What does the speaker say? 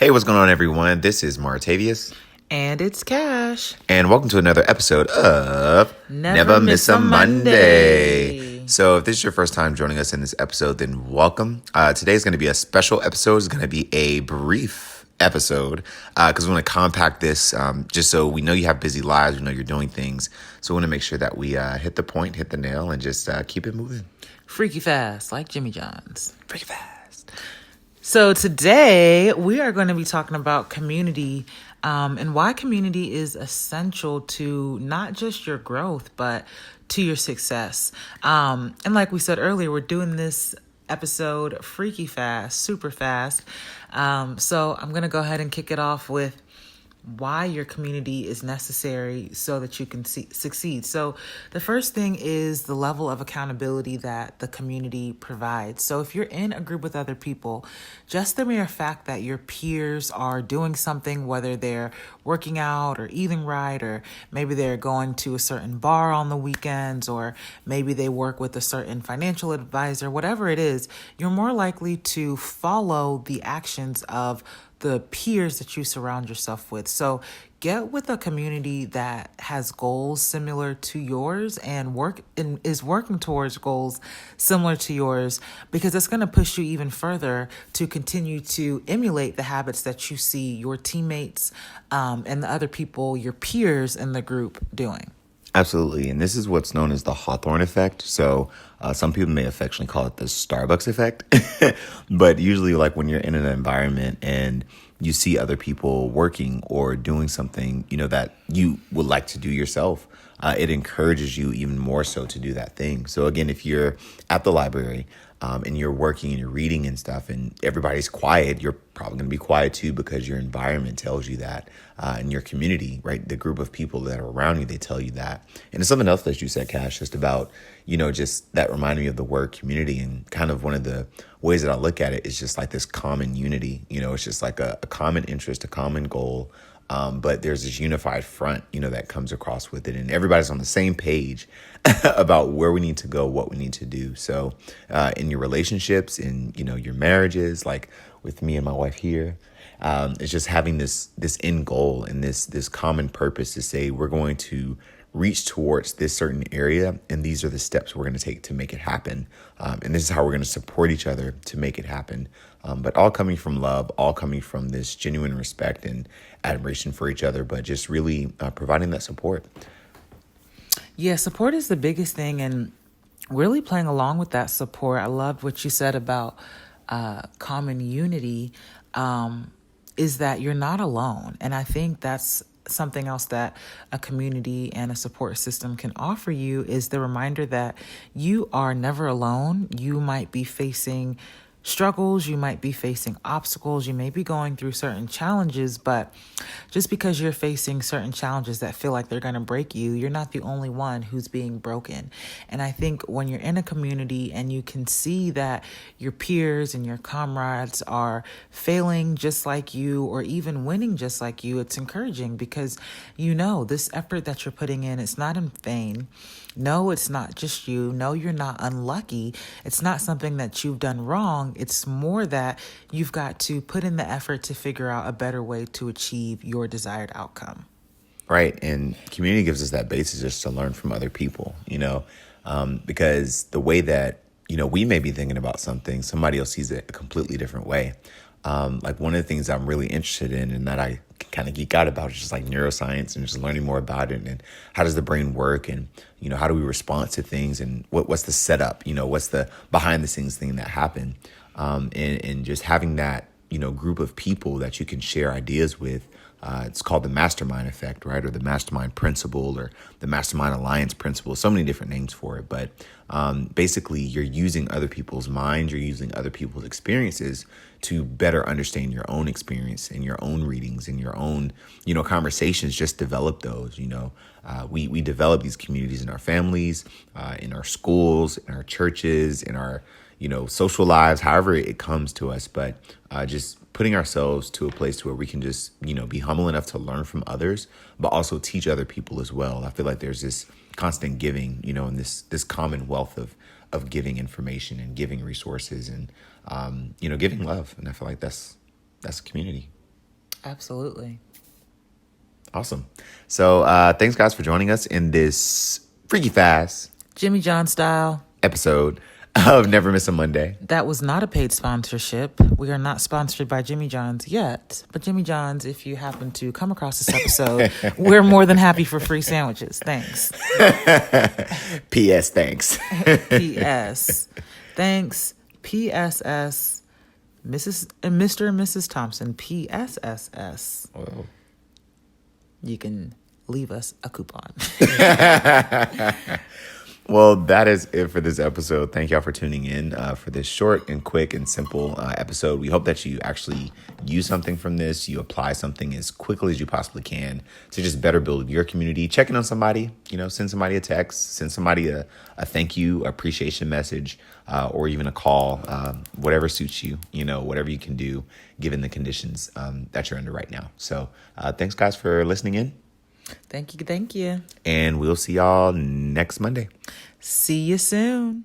Hey, what's going on, everyone? This is Martavius. And it's Cash. And welcome to another episode of Never Miss a Monday. So if this is your first time joining us in this episode, then welcome. Today's going to be a special episode. It's going to be a brief episode because we want to compact this just so we know you have busy lives. We know you're doing things. So we want to make sure that we hit the point, hit the nail, and just keep it moving. Freaky fast, like Jimmy John's. Freaky fast. So today we are going to be talking about community and why community is essential to not just your growth, but to your success. And like we said earlier, we're doing this episode freaky fast, super fast. So I'm going to go ahead and kick it off with why your community is necessary so that you can succeed. So the first thing is the level of accountability that the community provides. So if you're in a group with other people, just the mere fact that your peers are doing something, whether they're working out or eating right, or maybe they're going to a certain bar on the weekends, or maybe they work with a certain financial advisor, whatever it is, you're more likely to follow the actions of the peers that you surround yourself with. So get with a community that has goals similar to yours and is working towards goals similar to yours, because it's going to push you even further to continue to emulate the habits that you see your teammates and the other people, your peers in the group doing. Absolutely. And this is what's known as the Hawthorne effect. So some people may affectionately call it the Starbucks effect. But usually, like when you're in an environment and you see other people working or doing something, that you would like to do yourself, it encourages you even more so to do that thing. So again, if you're at the library and you're working and you're reading and stuff and everybody's quiet, you're probably going to be quiet too, because your environment tells you that, and your community, right? The group of people that are around you, they tell you that. And it's something else that you said, Cash, just about, just that reminded me of the word community, and kind of one of the ways that I look at it is just like this common unity. It's just like a common interest, a common goal. But there's this unified front, that comes across with it, and everybody's on the same page about where we need to go, what we need to do. So in your relationships, in, your marriages, like with me and my wife here, it's just having this end goal and this common purpose to say we're going to reach towards this certain area, and these are the steps we're going to take to make it happen. And this is how we're going to support each other to make it happen. But all coming from love, all coming from this genuine respect and admiration for each other, but just really providing that support. Yeah, support is the biggest thing, and really playing along with that support. I loved what you said about common unity, is that you're not alone. And I think that's something else that a community and a support system can offer you, is the reminder that you are never alone. You might be facing struggles, you might be facing obstacles, you may be going through certain challenges, but just because you're facing certain challenges that feel like they're going to break you, you're not the only one who's being broken. And I think when you're in a community and you can see that your peers and your comrades are failing just like you, or even winning just like you, it's encouraging, because this effort that you're putting in, it's not in vain. No, it's not just you. No, you're not unlucky. It's not something that you've done wrong. It's more that you've got to put in the effort to figure out a better way to achieve your desired outcome. Right. And community gives us that basis just to learn from other people, because the way that, we may be thinking about something, somebody else sees it a completely different way. Like one of the things I'm really interested in and that I kind of geek out about is just like neuroscience and just learning more about it, and how does the brain work, and how do we respond to things, and what's the setup, what's the behind the scenes thing that happened, and just having that group of people that you can share ideas with. It's called the mastermind effect, right? Or the mastermind principle, or the mastermind alliance principle. So many different names for it. But basically, you're using other people's minds, you're using other people's experiences to better understand your own experience and your own readings and your own, conversations. Just develop those. We develop these communities in our families, in our schools, in our churches, in our social lives, however it comes to us. But just putting ourselves to a place where we can just, be humble enough to learn from others, but also teach other people as well. I feel like there's this constant giving, and this common wealth of giving information and giving resources and, giving love. And I feel like that's a community. Absolutely. Awesome. So thanks, guys, for joining us in this freaky fast Jimmy John style. episode of Never Miss a Monday. That was not a paid sponsorship. We are not sponsored by Jimmy John's yet. But Jimmy John's, if you happen to come across this episode, we're more than happy for free sandwiches. Thanks. P.S. Thanks. P.S. Thanks. P.S.S. Mrs. and Mr. and Mrs. Thompson. P.S.S.S. Well, You can leave us a coupon. Well, that is it for this episode. Thank y'all for tuning in for this short and quick and simple episode. We hope that you actually use something from this. You apply something as quickly as you possibly can to just better build your community. Check in on somebody, send somebody a text, send somebody a thank you, appreciation message, or even a call, whatever suits you, whatever you can do given the conditions that you're under right now. So thanks, guys, for listening in. Thank you. And we'll see y'all next Monday. See you soon.